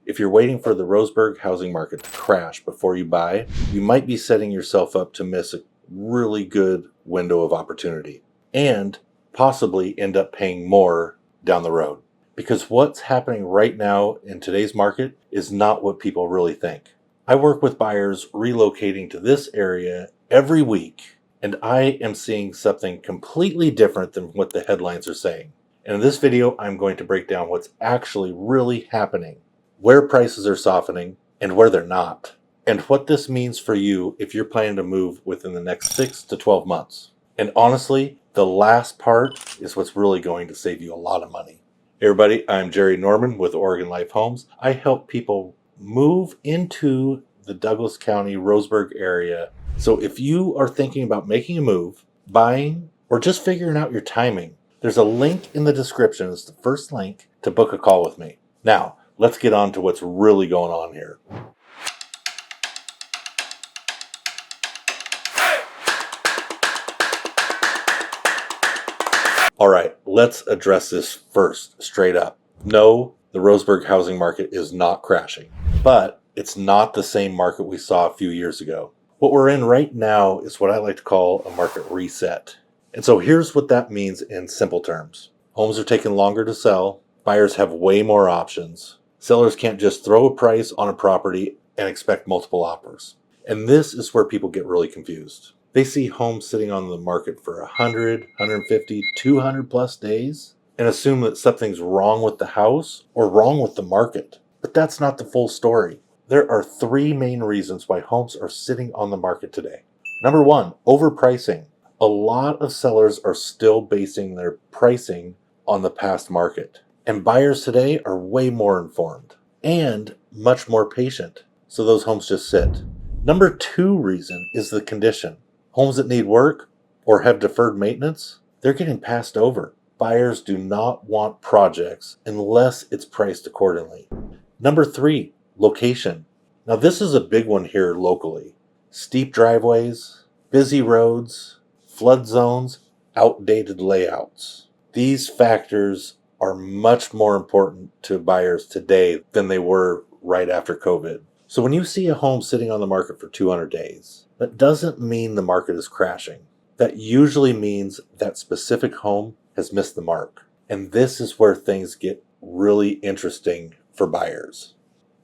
If you're waiting for the Roseburg housing market to crash before you buy, you might be setting yourself up to miss a really good window of opportunity and possibly end up paying more down the road. Because what's happening right now in today's market is not what people really think. I work with buyers relocating to this area every week, and I am seeing something completely different than what the headlines are saying. And in this video, I'm going to break down what's actually really happening, where prices are softening and where they're not, and what this means for you if you're planning to move within the next 6 to 12 months. And honestly, the last part is what's really going to save you a lot of money. Hey everybody, I'm Jerry Norman with Oregon Life Homes. I help people move into the Douglas County, Roseburg area. So if you are thinking about making a move, buying, or just figuring out your timing, there's a link in the description. It's the first link to book a call with me. Now, let's get on to what's really going on here. All right, let's address this first, straight up. No, the Roseburg housing market is not crashing, but it's not the same market we saw a few years ago. What we're in right now is what I like to call a market reset. And so here's what that means in simple terms. Homes are taking longer to sell. Buyers have way more options. Sellers can't just throw a price on a property and expect multiple offers. And this is where people get really confused. They see homes sitting on the market for 100, 150, 200 plus days and assume that something's wrong with the house or wrong with the market. But that's not the full story. There are three main reasons why homes are sitting on the market today. Number one, overpricing. A lot of sellers are still basing their pricing on the past market. And buyers today are way more informed and much more patient. So those homes just sit. Number two reason is the condition. Homes that need work or have deferred maintenance, they're getting passed over. Buyers do not want projects unless it's priced accordingly. Number three, location. Now this is a big one here locally. Steep driveways, busy roads, flood zones, outdated layouts. These factors are much more important to buyers today than they were right after COVID. So when you see a home sitting on the market for 200 days, that doesn't mean the market is crashing. That usually means that specific home has missed the mark. And this is where things get really interesting for buyers.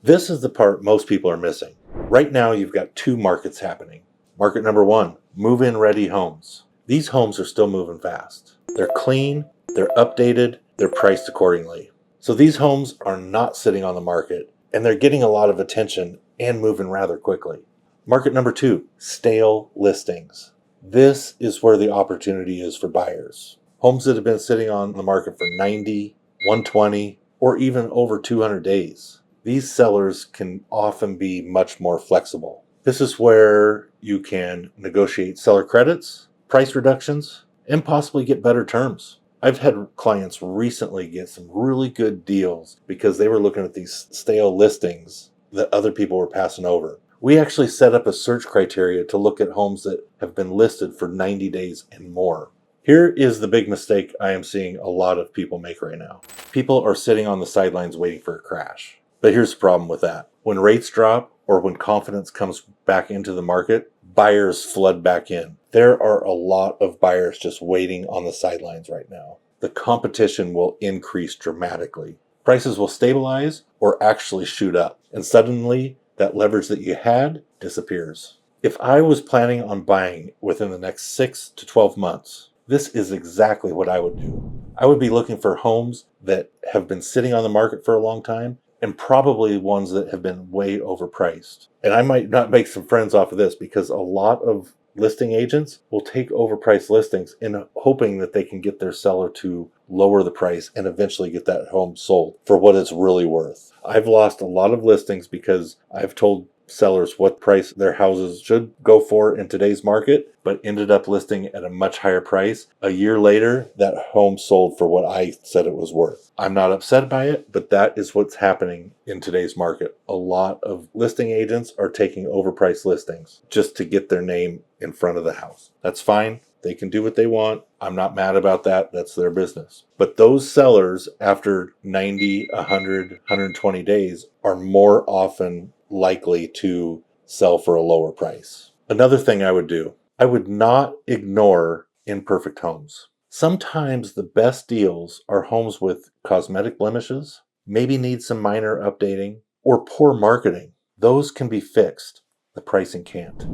This is the part most people are missing. Right now, you've got two markets happening. Market number one, move-in ready homes. These homes are still moving fast. They're clean, they're updated, they're priced accordingly. So these homes are not sitting on the market and they're getting a lot of attention and moving rather quickly. Market number two, stale listings. This is where the opportunity is for buyers. Homes that have been sitting on the market for 90, 120, or even over 200 days. These sellers can often be much more flexible. This is where you can negotiate seller credits, price reductions, and possibly get better terms. I've had clients recently get some really good deals because they were looking at these stale listings that other people were passing over. We actually set up a search criteria to look at homes that have been listed for 90 days and more. Here is the big mistake I am seeing a lot of people make right now. People are sitting on the sidelines waiting for a crash. But here's the problem with that. When rates drop or when confidence comes back into the market, buyers flood back in. There are a lot of buyers just waiting on the sidelines right now. The competition will increase dramatically. Prices will stabilize or actually shoot up. And suddenly, that leverage that you had disappears. If I was planning on buying within the next 6 to 12 months, this is exactly what I would do. I would be looking for homes that have been sitting on the market for a long time and probably ones that have been way overpriced. And I might not make some friends off of this because a lot of listing agents will take overpriced listings in hoping that they can get their seller to lower the price and eventually get that home sold for what it's really worth. I've lost a lot of listings because I've told sellers what price their houses should go for in today's market, but ended up listing at a much higher price. A year later, that home sold for what I said it was worth. I'm not upset by it, but that is what's happening in today's market. A lot of listing agents are taking overpriced listings just to get their name in front of the house. That's fine. They can do what they want. I'm not mad about that. That's their business. But those sellers, after 90, 100, 120 days, are more often likely to sell for a lower price. Another thing I would do, I would not ignore imperfect homes. Sometimes the best deals are homes with cosmetic blemishes, maybe need some minor updating, or poor marketing. Those can be fixed. The pricing can't.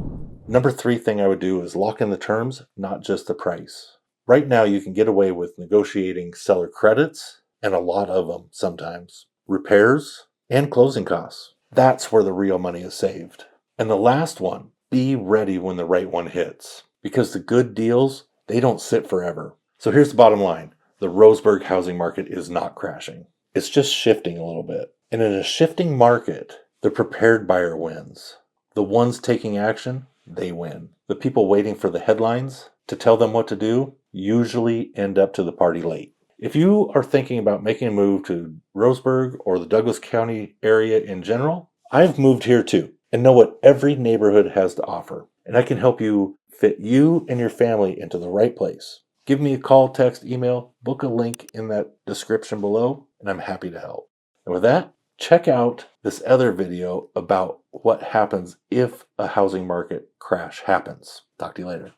Number 3 thing I would do is lock in the terms, not just the price. Right now, you can get away with negotiating seller credits, and a lot of them sometimes, repairs, and closing costs. That's where the real money is saved. And the last one, be ready when the right one hits. Because the good deals, they don't sit forever. So here's the bottom line. The Roseburg housing market is not crashing. It's just shifting a little bit. And in a shifting market, the prepared buyer wins. The ones taking action, they win. The people waiting for the headlines to tell them what to do usually end up to the party late. If you are thinking about making a move to Roseburg or the Douglas County area in general, I've moved here too and know what every neighborhood has to offer. And I can help you fit you and your family into the right place. Give me a call, text, email, book a link in that description below, and I'm happy to help. And with that, check out this other video about what happens if a housing market crash happens. Talk to you later.